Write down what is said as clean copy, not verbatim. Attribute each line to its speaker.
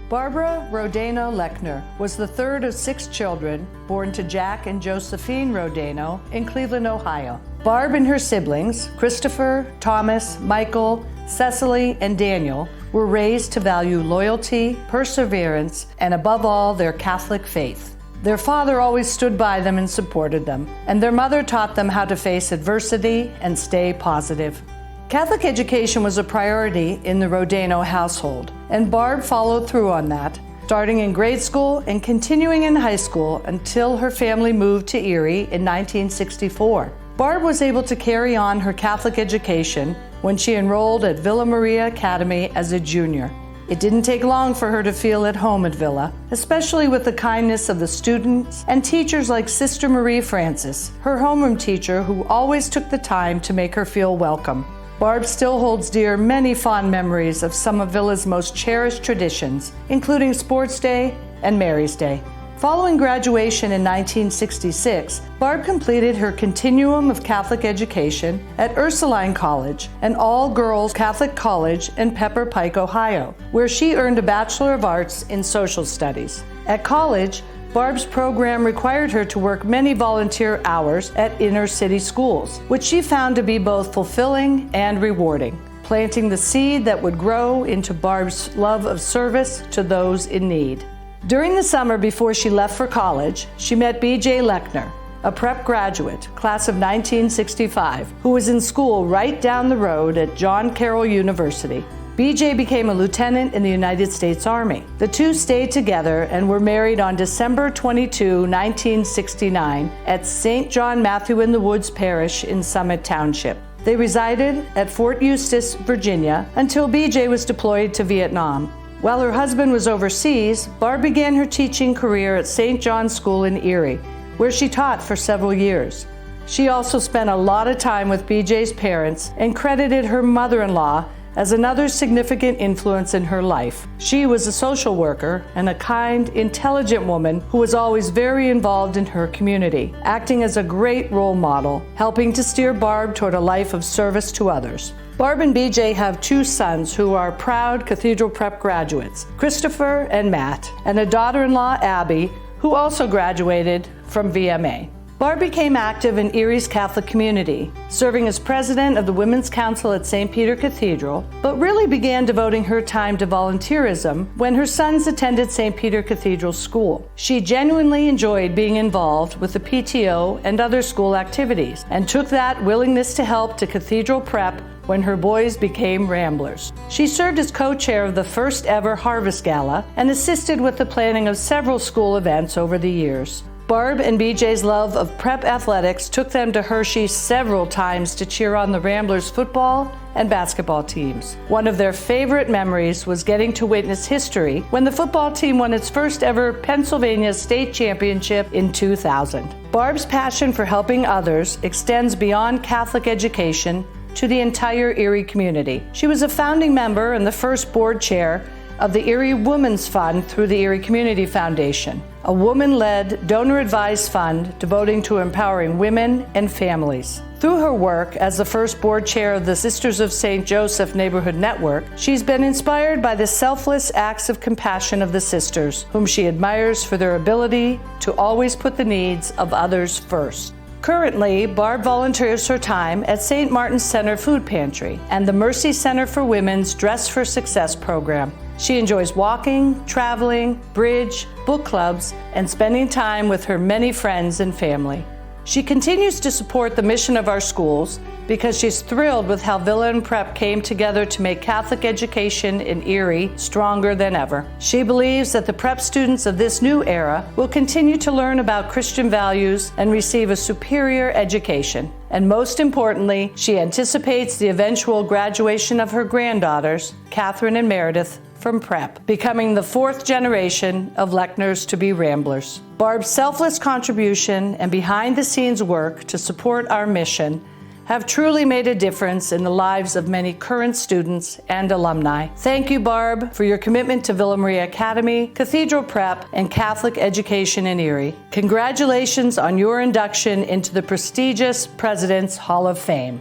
Speaker 1: Barbara Rodeno Lechner was the third of 6 children born to Jack and Josephine Rodeno in Cleveland, Ohio. Barb and her siblings, Christopher, Thomas, Michael, Cecily, and Daniel, were raised to value loyalty, perseverance, and above all, their Catholic faith. Their father always stood by them and supported them, and their mother taught them how to face adversity and stay positive. Catholic education was a priority in the Rodeno household, and Barb followed through on that, starting in grade school and continuing in high school until her family moved to Erie in 1964. Barb was able to carry on her Catholic education when she enrolled at Villa Maria Academy as a junior. It didn't take long for her to feel at home at Villa, especially with the kindness of the students and teachers like Sister Marie Francis, her homeroom teacher who always took the time to make her feel welcome. Barb still holds dear many fond memories of some of Villa's most cherished traditions, including Sports Day and Mary's Day. Following graduation in 1966, Barb completed her continuum of Catholic education at Ursuline College, an all-girls Catholic college in Pepper Pike, Ohio, where she earned a Bachelor of Arts in Social Studies. At college, Barb's program required her to work many volunteer hours at inner-city schools, which she found to be both fulfilling and rewarding, planting the seed that would grow into Barb's love of service to those in need. During the summer before she left for college, she met B.J. Lechner, a prep graduate, class of 1965, who was in school right down the road at John Carroll University. B.J. became a lieutenant in the United States Army. The two stayed together and were married on December 22, 1969, at St. John Matthew in the Woods Parish in Summit Township. They resided at Fort Eustis, Virginia, until B.J. was deployed to Vietnam. While her husband was overseas, Barb began her teaching career at St. John's School in Erie, where she taught for several years. She also spent a lot of time with B.J.'s parents and credited her mother-in-law as another significant influence in her life. She was a social worker and a kind, intelligent woman who was always very involved in her community, acting as a great role model, helping to steer Barb toward a life of service to others. Barb and B.J. have 2 sons who are proud Cathedral Prep graduates, Christopher and Matt, and a daughter-in-law, Abby, who also graduated from VMA. Barb became active in Erie's Catholic community, serving as president of the Women's Council at St. Peter Cathedral, but really began devoting her time to volunteerism when her sons attended St. Peter Cathedral School. She genuinely enjoyed being involved with the PTO and other school activities, and took that willingness to help to Cathedral Prep when her boys became Ramblers. She served as co-chair of the first ever Harvest Gala and assisted with the planning of several school events over the years. Barb and BJ's love of prep athletics took them to Hershey several times to cheer on the Ramblers football and basketball teams. One of their favorite memories was getting to witness history when the football team won its first ever Pennsylvania state championship in 2000. Barb's passion for helping others extends beyond Catholic education to the entire Erie community. She was a founding member and the first board chair of the Erie Women's Fund through the Erie Community Foundation, a woman-led, donor-advised fund devoting to empowering women and families. Through her work as the first board chair of the Sisters of St. Joseph Neighborhood Network, she's been inspired by the selfless acts of compassion of the sisters, whom she admires for their ability to always put the needs of others first. Currently, Barb volunteers her time at St. Martin's Center Food Pantry and the Mercy Center for Women's Dress for Success program. She enjoys walking, traveling, bridge, book clubs, and spending time with her many friends and family. She continues to support the mission of our schools because she's thrilled with how Villa and Prep came together to make Catholic education in Erie stronger than ever. She believes that the Prep students of this new era will continue to learn about Christian values and receive a superior education. And most importantly, she anticipates the eventual graduation of her granddaughters, Catherine and Meredith, from Prep, becoming the 4th generation of Lechners to be Ramblers. Barb's selfless contribution and behind-the-scenes work to support our mission have truly made a difference in the lives of many current students and alumni. Thank you, Barb, for your commitment to Villa Maria Academy, Cathedral Prep, and Catholic education in Erie. Congratulations on your induction into the prestigious President's Hall of Fame.